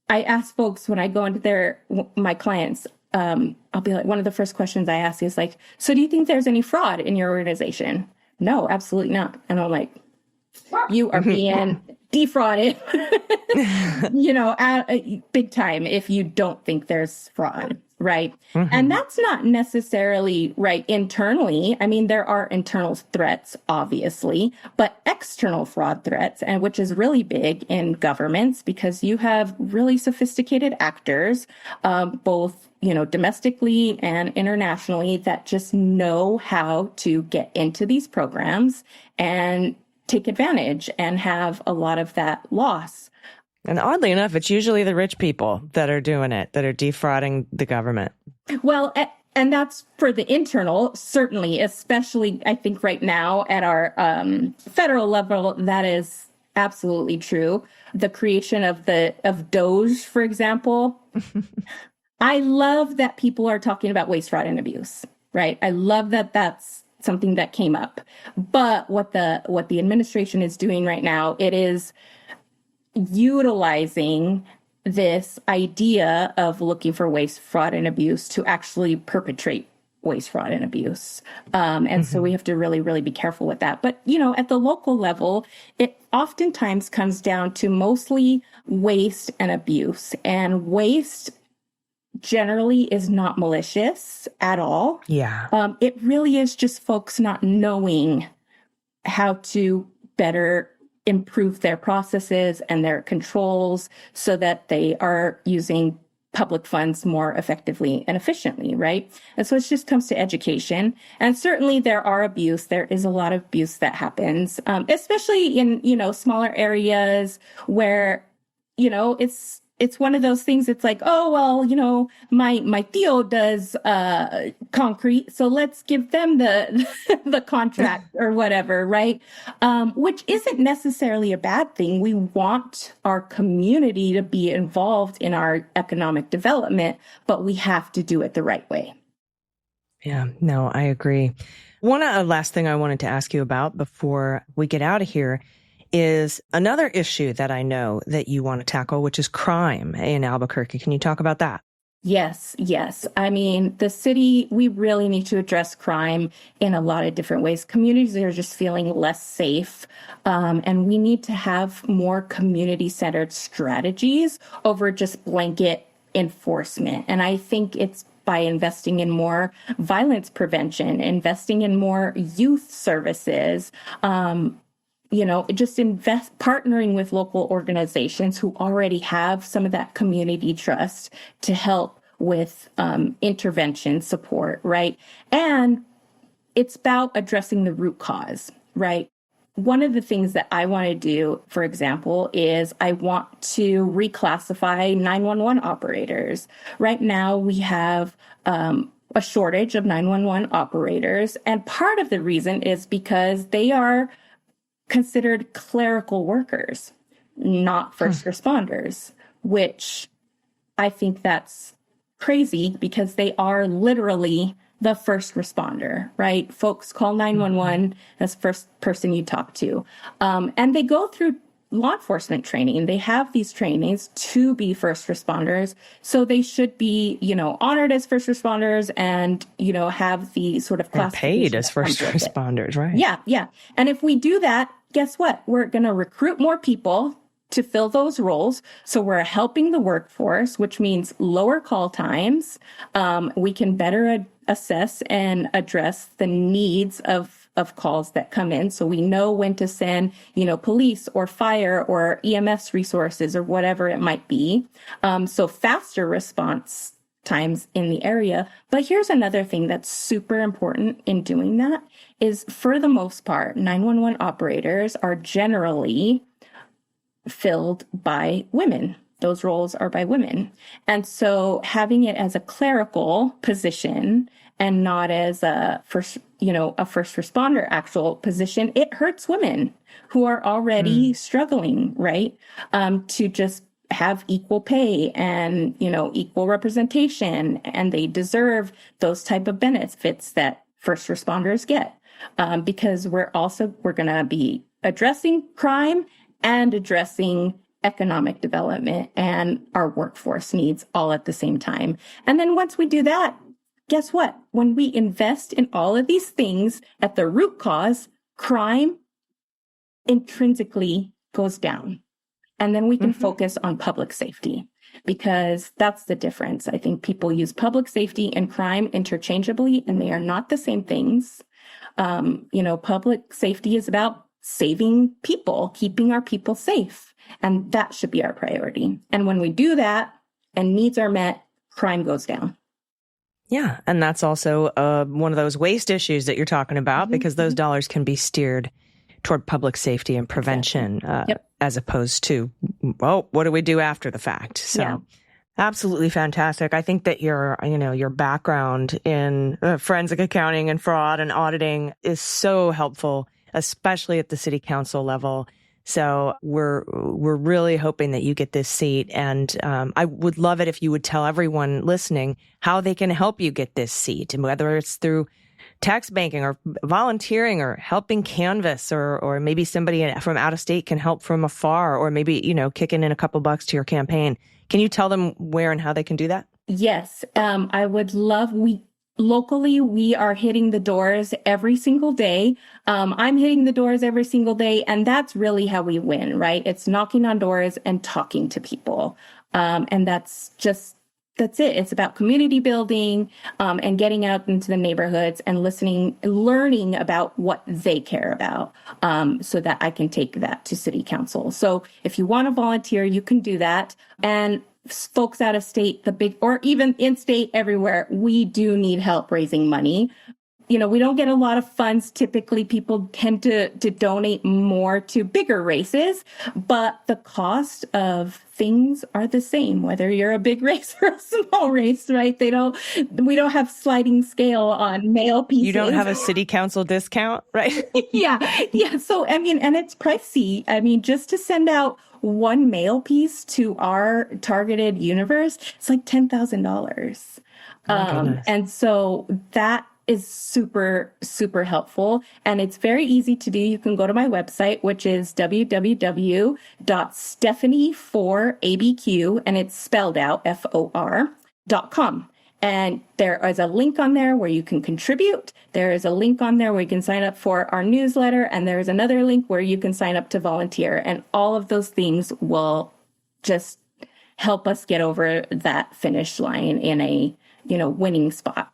I ask folks when I go into my clients, I'll be like, one of the first questions I ask is like, so do you think there's any fraud in your organization? No, absolutely not. And I'm like, you are being defrauded, big time if you don't think there's fraud. Right. And that's not necessarily right internally. I mean, there are internal threats, obviously, but external fraud threats, and which is really big in governments because you have really sophisticated actors, both, domestically and internationally that just know how to get into these programs and take advantage and have a lot of that loss. And oddly enough, it's usually the rich people that are doing it, that are defrauding the government. Well, and that's for the internal, certainly, especially I think right now at our federal level, that is absolutely true. The creation of Doge, for example. I love that people are talking about waste, fraud, and abuse, right? I love that that's something that came up. But what the administration is doing right now, it is utilizing this idea of looking for waste, fraud, and abuse to actually perpetrate waste, fraud, and abuse. And so we have to really, really be careful with that. But, you know, at the local level, it oftentimes comes down to mostly waste and abuse. And waste generally is not malicious at all. Yeah. It really is just folks not knowing how to better improve their processes and their controls so that they are using public funds more effectively and efficiently, right? And so it just comes to education. And certainly there is a lot of abuse that happens, especially in, you know, smaller areas where, you know, it's one of those things. It's like, oh, well, you know, my tío does concrete, so let's give them the the contract or whatever, right? Which isn't necessarily a bad thing. We want our community to be involved in our economic development, but we have to do it the right way. Yeah, no, I agree. One last thing I wanted to ask you about before we get out of here is another issue that I know that you want to tackle, which is crime in Albuquerque. Can you talk about that? Yes. I mean, the city, we really need to address crime in a lot of different ways. Communities are just feeling less safe, and we need to have more community-centered strategies over just blanket enforcement. And I think it's by investing in more violence prevention, investing in more youth services, you know, just partnering with local organizations who already have some of that community trust to help with intervention support, right? And it's about addressing the root cause, right? One of the things that I want to do, for example, is I want to reclassify 911 operators. Right now, we have a shortage of 911 operators, and part of the reason is because they are considered clerical workers, not first responders, which I think that's crazy because they are literally the first responder, right? Folks call 911 as first person you talk to. And they go through law enforcement training. They have these trainings to be first responders. So they should be, you know, honored as first responders and, you know, have the sort of class paid as first responders, right? Yeah. And if we do that, guess what? We're going to recruit more people to fill those roles. So we're helping the workforce, which means lower call times. We can better assess and address the needs of calls that come in. So we know when to send, you know, police or fire or EMS resources or whatever it might be. So faster response times in the area. But here's another thing that's super important in doing that is, for the most part, 911 operators are generally filled by women. Those roles are by women. And so having it as a clerical position and not as a first responder actual position, it hurts women who are already struggling, right? To just have equal pay and, you know, equal representation, and they deserve those type of benefits that first responders get. Because we're going to be addressing crime and addressing economic development and our workforce needs all at the same time. And then once we do that, guess what? When we invest in all of these things at the root cause, crime intrinsically goes down. And then we can focus on public safety, because that's the difference. I think people use public safety and crime interchangeably, and they are not the same things. You know, public safety is about saving people, keeping our people safe. And that should be our priority. And when we do that and needs are met, crime goes down. Yeah. And that's also one of those waste issues that you're talking about, because those dollars can be steered toward public safety and prevention, as opposed to, well, what do we do after the fact? So absolutely fantastic. I think that your background in forensic accounting and fraud and auditing is so helpful, especially at the city council level. So we're really hoping that you get this seat. And I would love it if you would tell everyone listening how they can help you get this seat, and whether it's through tax banking or volunteering or helping canvass, or maybe somebody from out of state can help from afar, or maybe, kicking in a couple bucks to your campaign. Can you tell them where and how they can do that? Yes. I would love, Locally, we are hitting the doors every single day. I'm hitting the doors every single day, and that's really how we win, right? It's knocking on doors and talking to people. And that's it. It's about community building, and getting out into the neighborhoods and learning about what they care about, so that I can take that to city council. So if you want to volunteer, you can do that. And folks out of state, or even in state, everywhere, we do need help raising money. We don't get a lot of funds. Typically, people tend to donate more to bigger races, but the cost of things are the same, whether you're a big race or a small race, right? We don't have sliding scale on mail pieces. You don't have a city council discount, right? Yeah. So, and it's pricey. Just to send out one mail piece to our targeted universe, it's like $10,000. And so that is super, super helpfor. And it's very easy to do. You can go to my website, which is www.stephanie4abq, and it's spelled out FOR.com. And there is a link on there where you can contribute. There is a link on there where you can sign up for our newsletter. And there is another link where you can sign up to volunteer. And all of those things will just help us get over that finish line in a, winning spot.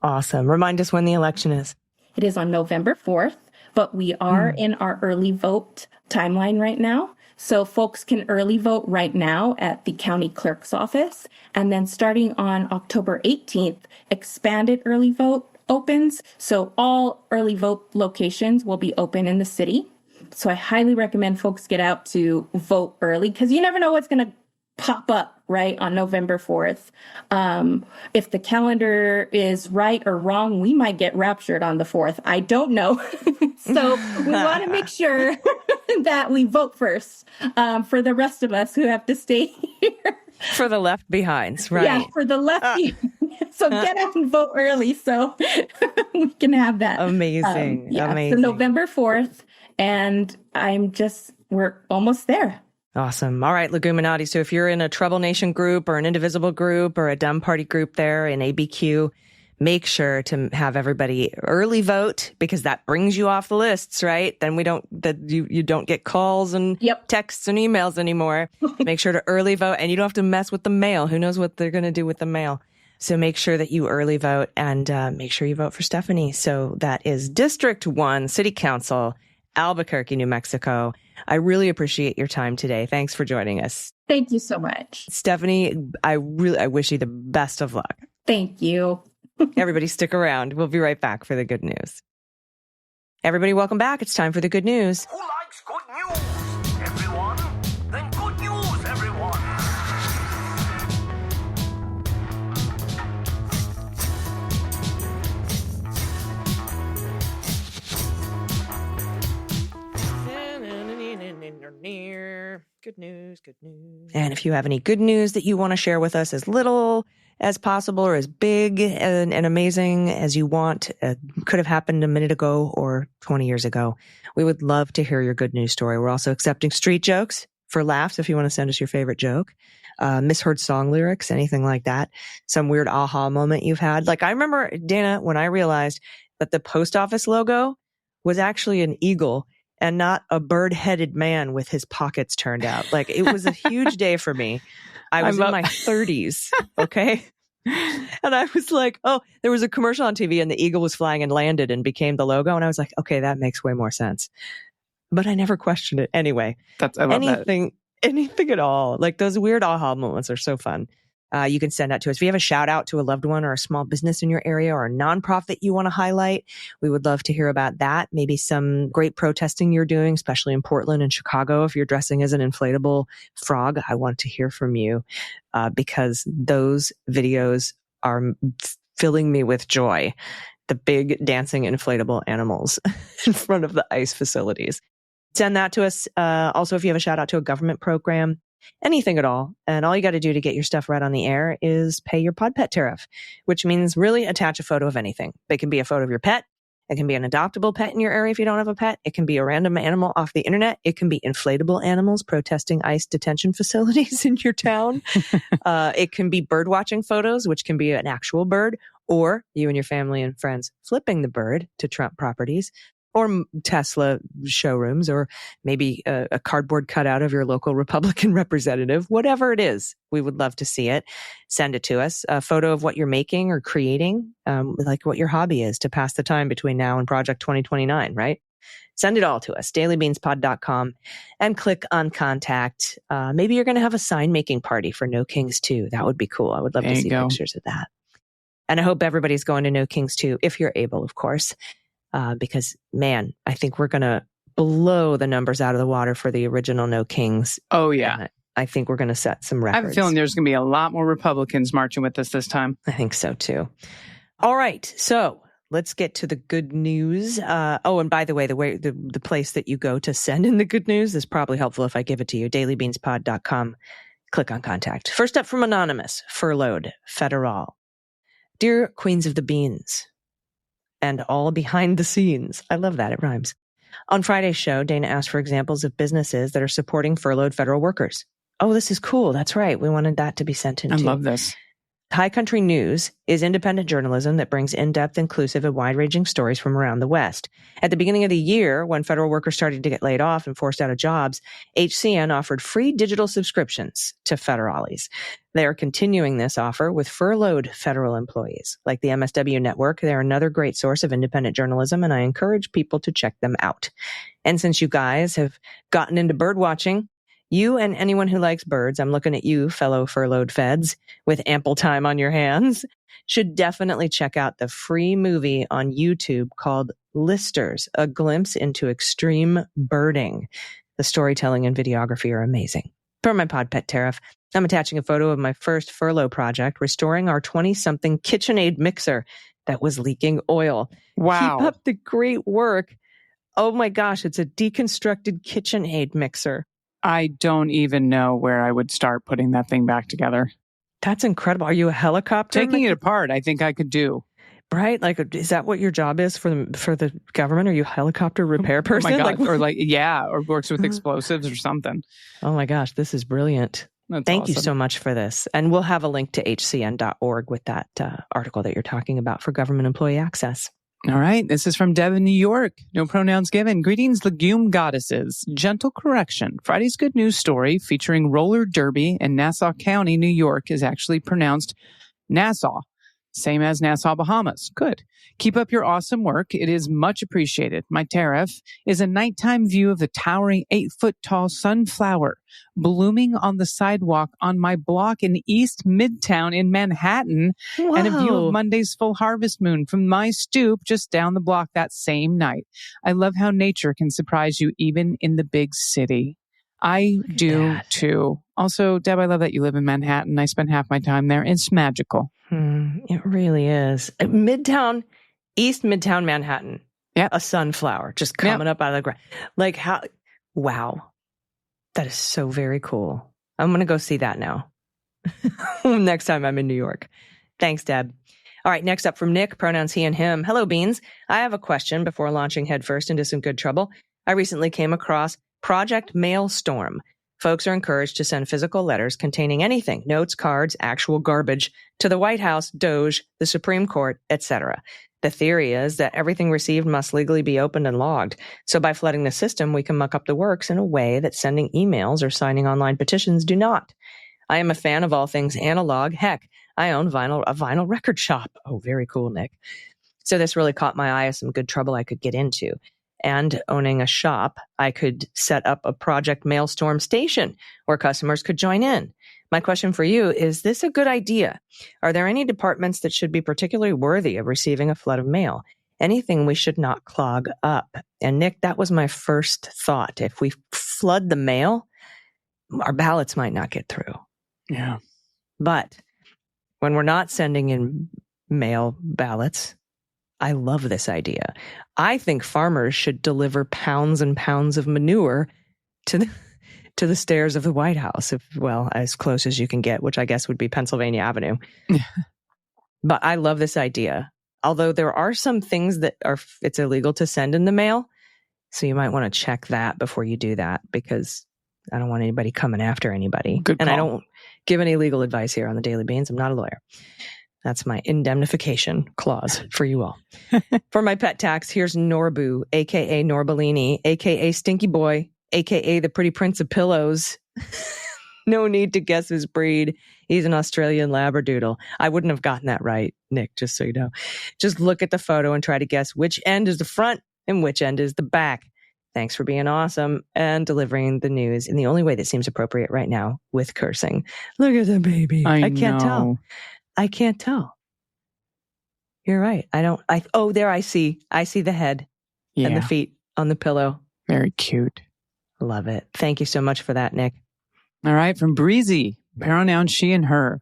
Awesome. Remind us when the election is. It is on November 4th, but we are in our early vote timeline right now. So folks can early vote right now at the county clerk's office. And then starting on October 18th, expanded early vote opens. So all early vote locations will be open in the city. So I highly recommend folks get out to vote early, because you never know what's going to pop up, right, on November 4th. If the calendar is right or wrong, we might get raptured on the 4th. I don't know. So we want to make sure that we vote first, for the rest of us who have to stay here. For the left behinds, right? Yeah, for the lefty. So get out and vote early so we can have that. Amazing. Amazing. So November 4th, and we're almost there. Awesome. All right, Leguminati. So if you're in a Trouble Nation group or an Indivisible group or a Dumb Party group there in ABQ, make sure to have everybody early vote, because that brings you off the lists, right? Then you don't get calls and texts and emails anymore. Make sure to early vote, and you don't have to mess with the mail. Who knows what they're going to do with the mail? So make sure that you early vote, and make sure you vote for Stephanie. So that is District 1 City Council, Albuquerque, New Mexico. I really appreciate your time today. Thanks for joining us. Thank you so much. Stephanie, I wish you the best of luck. Thank you. Everybody stick around. We'll be right back for the good news. Everybody, welcome back. It's time for the good news. Who likes good news? Everyone? Then good news, everyone. Good news, good news. And if you have any good news that you want to share with us, as little as possible or as big and amazing as you want, could have happened a minute ago or 20 years ago, we would love to hear your good news story. We're also accepting street jokes for laughs if you want to send us your favorite joke, misheard song lyrics, anything like that, some weird aha moment you've had. Like I remember, Dana, when I realized that the post office logo was actually an eagle and not a bird-headed man with his pockets turned out. Like, it was a huge day for me. I was in my 30s, okay? And I was like, oh, there was a commercial on TV and the eagle was flying and landed and became the logo. And I was like, okay, that makes way more sense. But I never questioned it. Anyway, I love anything at all. Like, those weird aha moments are so fun. You can send that to us. If you have a shout out to a loved one or a small business in your area or a nonprofit you want to highlight, we would love to hear about that. Maybe some great protesting you're doing, especially in Portland and Chicago. If you're dressing as an inflatable frog, I want to hear from you, because those videos are filling me with joy. The big dancing inflatable animals in front of the ICE facilities. Send that to us. Also, if you have a shout out to a government program, anything at all. And all you got to do to get your stuff right on the air is pay your pod pet tariff, which means really attach a photo of anything. It can be a photo of your pet. It can be an adoptable pet in your area if you don't have a pet. It can be a random animal off the internet. It can be inflatable animals protesting ICE detention facilities in your town. It can be bird watching photos, which can be an actual bird, or you and your family and friends flipping the bird to Trump properties, or Tesla showrooms, or maybe a cardboard cutout of your local Republican representative, whatever it is, we would love to see it. Send it to us. A photo of what you're making or creating, like what your hobby is to pass the time between now and Project 2029, right? Send it all to us, dailybeanspod.com, and click on contact. Maybe you're going to have a sign making party for No Kings 2. That would be cool. I would love to see pictures of that. And I hope everybody's going to No Kings 2, if you're able, of course. Because, man, I think we're going to blow the numbers out of the water for the original No Kings. Oh, yeah. And I think we're going to set some records. I have a feeling there's going to be a lot more Republicans marching with us this time. I think so, too. All right. So let's get to the good news. And by the way, the place that you go to send in the good news is probably helpful if I give it to you, dailybeanspod.com. Click on contact. First up from Anonymous, furloughed, federal. Dear Queens of the Beans, and all behind the scenes. I love that. It rhymes. On Friday's show, Dana asked for examples of businesses that are supporting furloughed federal workers. Oh, this is cool. That's right. We wanted that to be sent in. I love this. High Country News is independent journalism that brings in-depth, inclusive, and wide-ranging stories from around the West. At the beginning of the year, when federal workers started to get laid off and forced out of jobs, HCN offered free digital subscriptions to federales. They are continuing this offer with furloughed federal employees. Like the MSW Network, they're another great source of independent journalism, and I encourage people to check them out. And since you guys have gotten into bird watching, you and anyone who likes birds, I'm looking at you, fellow furloughed feds, with ample time on your hands, should definitely check out the free movie on YouTube called Listers, A Glimpse into Extreme Birding. The storytelling and videography are amazing. For my pod pet tariff, I'm attaching a photo of my first furlough project, restoring our 20-something KitchenAid mixer that was leaking oil. Wow. Keep up the great work. Oh my gosh, it's a deconstructed KitchenAid mixer. I don't even know where I would start putting that thing back together. That's incredible. Are you a helicopter? Taking it apart, I think I could do. Right? Like, is that what your job is for the government? Are you a helicopter repair person? Oh my God. Or works with explosives or something. Oh my gosh, this is brilliant. Thank you so much for this. And we'll have a link to hcn.org with that article that you're talking about for government employee access. All right. This is from Deb in New York. No pronouns given. Greetings, legume goddesses. Gentle correction. Friday's good news story featuring roller derby in Nassau County, New York is actually pronounced Nassau. Same as Nassau, Bahamas. Good. Keep up your awesome work. It is much appreciated. My tariff is a nighttime view of the towering 8-foot-tall sunflower blooming on the sidewalk on my block in East Midtown in Manhattan. Wow. And a view of Monday's full harvest moon from my stoop just down the block that same night. I love how nature can surprise you even in the big city. I do too. Also, Deb, I love that you live in Manhattan. I spend half my time there. It's magical. It really is. East Midtown Manhattan. Yeah. A sunflower just coming up out of the ground. Like how, wow. That is so very cool. I'm going to go see that now. Next time I'm in New York. Thanks, Deb. All right. Next up from Nick, pronouns he and him. Hello, Beans. I have a question before launching headfirst into some good trouble. I recently came across Project Mailstorm. Folks are encouraged to send physical letters containing anything, notes, cards, actual garbage, to the White House, DOJ, the Supreme Court, etc. The theory is that everything received must legally be opened and logged. So by flooding the system, we can muck up the works in a way that sending emails or signing online petitions do not. I am a fan of all things analog. Heck, I own a vinyl record shop. Oh, very cool, Nick. So this really caught my eye as some good trouble I could get into. And owning a shop, I could set up a Project Mailstorm station where customers could join in. My question for you, is this a good idea? Are there any departments that should be particularly worthy of receiving a flood of mail? Anything we should not clog up? And Nick, that was my first thought. If we flood the mail, our ballots might not get through. Yeah. But when we're not sending in mail ballots, I love this idea. I think farmers should deliver pounds and pounds of manure to the stairs of the White House, as close as you can get, which I guess would be Pennsylvania Avenue. But I love this idea. Although there are some things that it's illegal to send in the mail. So you might want to check that before you do that, because I don't want anybody coming after anybody. Good call. And I don't give any legal advice here on the Daily Beans. I'm not a lawyer. That's my indemnification clause for you all. For my pet tax, here's Norbu, a.k.a. Norbellini, a.k.a. Stinky Boy, a.k.a. the Pretty Prince of Pillows. No need to guess his breed. He's an Australian Labradoodle. I wouldn't have gotten that right, Nick, just so you know. Just look at the photo and try to guess which end is the front and which end is the back. Thanks for being awesome and delivering the news in the only way that seems appropriate right now, with cursing. Look at the baby. I can't tell. I can't tell. You're right. There I see the head and the feet on the pillow. Very cute. Love it. Thank you so much for that, Nick. All right. From Breezy, pronoun she and her.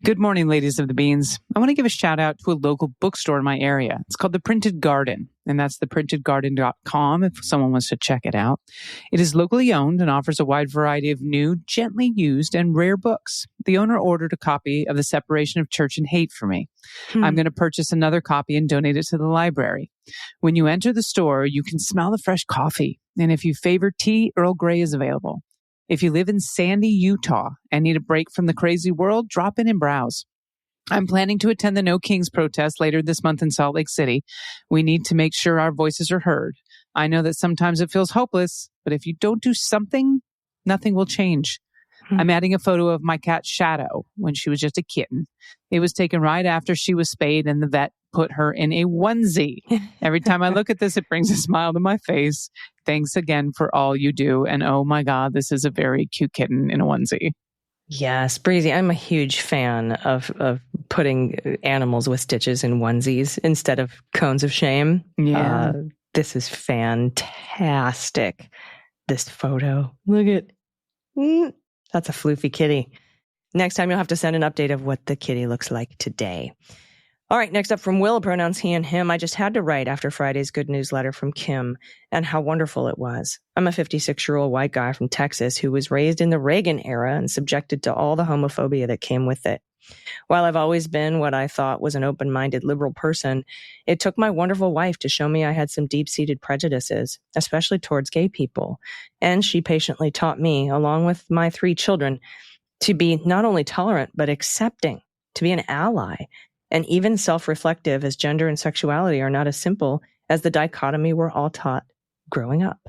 Good morning, ladies of the beans. I want to give a shout out to a local bookstore in my area. It's called The Printed Garden, and that's theprintedgarden.com if someone wants to check it out. It is locally owned and offers a wide variety of new, gently used, and rare books. The owner ordered a copy of The Separation of Church and Hate for me. I'm going to purchase another copy and donate it to the library. When you enter the store, you can smell the fresh coffee, and if you favor tea, Earl Grey is available. If you live in Sandy, Utah, and need a break from the crazy world, drop in and browse. I'm planning to attend the No Kings protest later this month in Salt Lake City. We need to make sure our voices are heard. I know that sometimes it feels hopeless, but if you don't do something, nothing will change. I'm adding a photo of my cat Shadow when she was just a kitten. It was taken right after she was spayed and the vet put her in a onesie. Every time I look at this, it brings a smile to my face. Thanks again for all you do. And oh my God, this is a very cute kitten in a onesie. Yes, Breezy, I'm a huge fan of putting animals with stitches in onesies instead of cones of shame. Yeah. This is fantastic. This photo. Look at that's a floofy kitty. Next time you'll have to send an update of what the kitty looks like today. All right, next up from Will, pronouns he and him. I just had to write after Friday's good news letter from Kim and how wonderful it was. I'm a 56-year-old white guy from Texas who was raised in the Reagan era and subjected to all the homophobia that came with it. While I've always been what I thought was an open-minded liberal person, it took my wonderful wife to show me I had some deep-seated prejudices, especially towards gay people. And she patiently taught me, along with my 3 children, to be not only tolerant, but accepting, to be an ally, and even self-reflective, as gender and sexuality are not as simple as the dichotomy we're all taught growing up.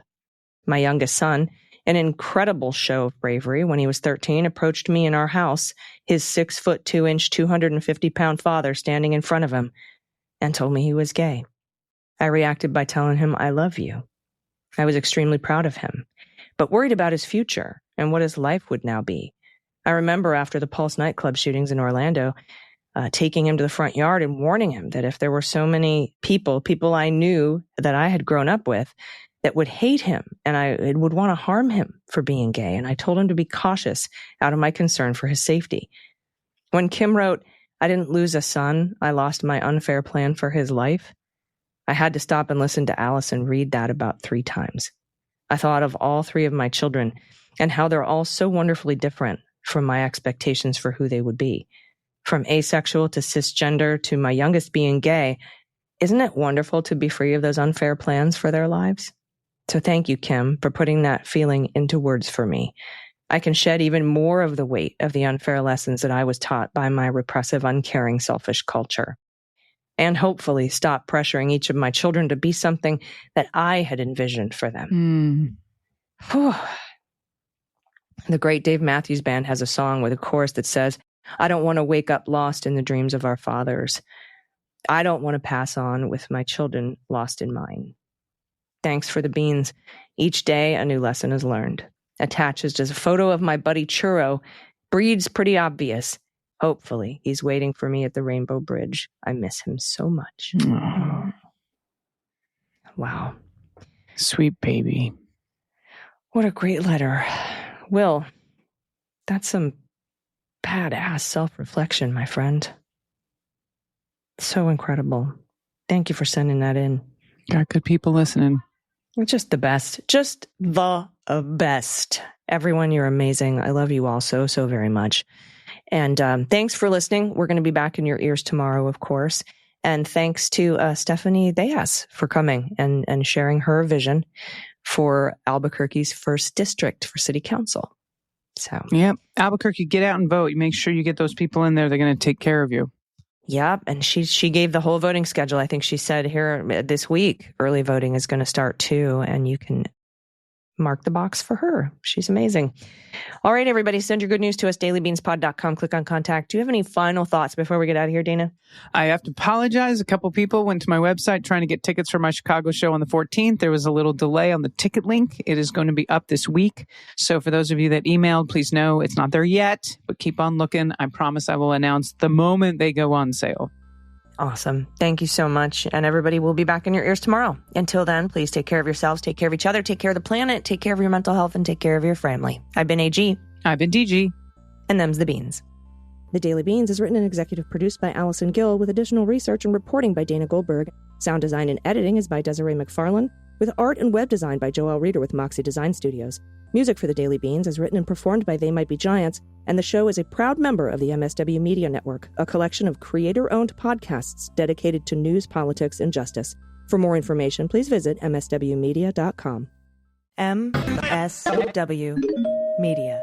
My youngest son, an incredible show of bravery when he was 13, approached me in our house, his 6'2", 250-pound father standing in front of him, and told me he was gay. I reacted by telling him, I love you. I was extremely proud of him, but worried about his future and what his life would now be. I remember after the Pulse nightclub shootings in Orlando, taking him to the front yard and warning him that if there were so many people I knew that I had grown up with, that would hate him and I would want to harm him for being gay. And I told him to be cautious out of my concern for his safety. When Kim wrote, I didn't lose a son, I lost my unfair plan for his life, I had to stop and listen to Allison read that about 3 times. I thought of all 3 of my children and how they're all so wonderfully different from my expectations for who they would be. From asexual to cisgender to my youngest being gay, isn't it wonderful to be free of those unfair plans for their lives? So thank you, Kim, for putting that feeling into words for me. I can shed even more of the weight of the unfair lessons that I was taught by my repressive, uncaring, selfish culture. And hopefully stop pressuring each of my children to be something that I had envisioned for them. The great Dave Matthews Band has a song with a chorus that says, I don't want to wake up lost in the dreams of our fathers. I don't want to pass on with my children lost in mine. Thanks for the beans. Each day a new lesson is learned. Attached is just a photo of my buddy Churro. Breed's pretty obvious. Hopefully he's waiting for me at the Rainbow Bridge. I miss him so much. Wow. Sweet baby. What a great letter. Will, that's some badass self-reflection, my friend. So incredible. Thank you for sending that in. Got good people listening. Just the best. Just the best. Everyone, you're amazing. I love you all so, so very much. And thanks for listening. We're going to be back in your ears tomorrow, of course. And thanks to Stephanie Diaz for coming and sharing her vision for Albuquerque's 1st district for city council. So, yep. Albuquerque, get out and vote. You make sure you get those people in there. They're going to take care of you. Yep, and she gave the whole voting schedule. I think she said here this week, early voting is going to start too, and you can mark the box for her. She's amazing. All right, everybody, send your good news to us, dailybeanspod.com. Click on contact. Do you have any final thoughts before we get out of here, Dana? I have to apologize. A couple people went to my website trying to get tickets for my Chicago show on the 14th. There was a little delay on the ticket link. It is going to be up this week. So for those of you that emailed, please know it's not there yet, but keep on looking. I promise I will announce the moment they go on sale. Awesome. Thank you so much. And everybody will be back in your ears tomorrow. Until then, please take care of yourselves, take care of each other, take care of the planet, take care of your mental health, and take care of your family. I've been AG. I've been DG. And them's the beans. The Daily Beans is written and executive produced by Allison Gill with additional research and reporting by Dana Goldberg. Sound design and editing is by Desiree McFarlane, with art and web design by Joelle Reeder with Moxie Design Studios. Music for The Daily Beans is written and performed by They Might Be Giants, and the show is a proud member of the MSW Media Network, a collection of creator-owned podcasts dedicated to news, politics, and justice. For more information, please visit mswmedia.com. MSW Media.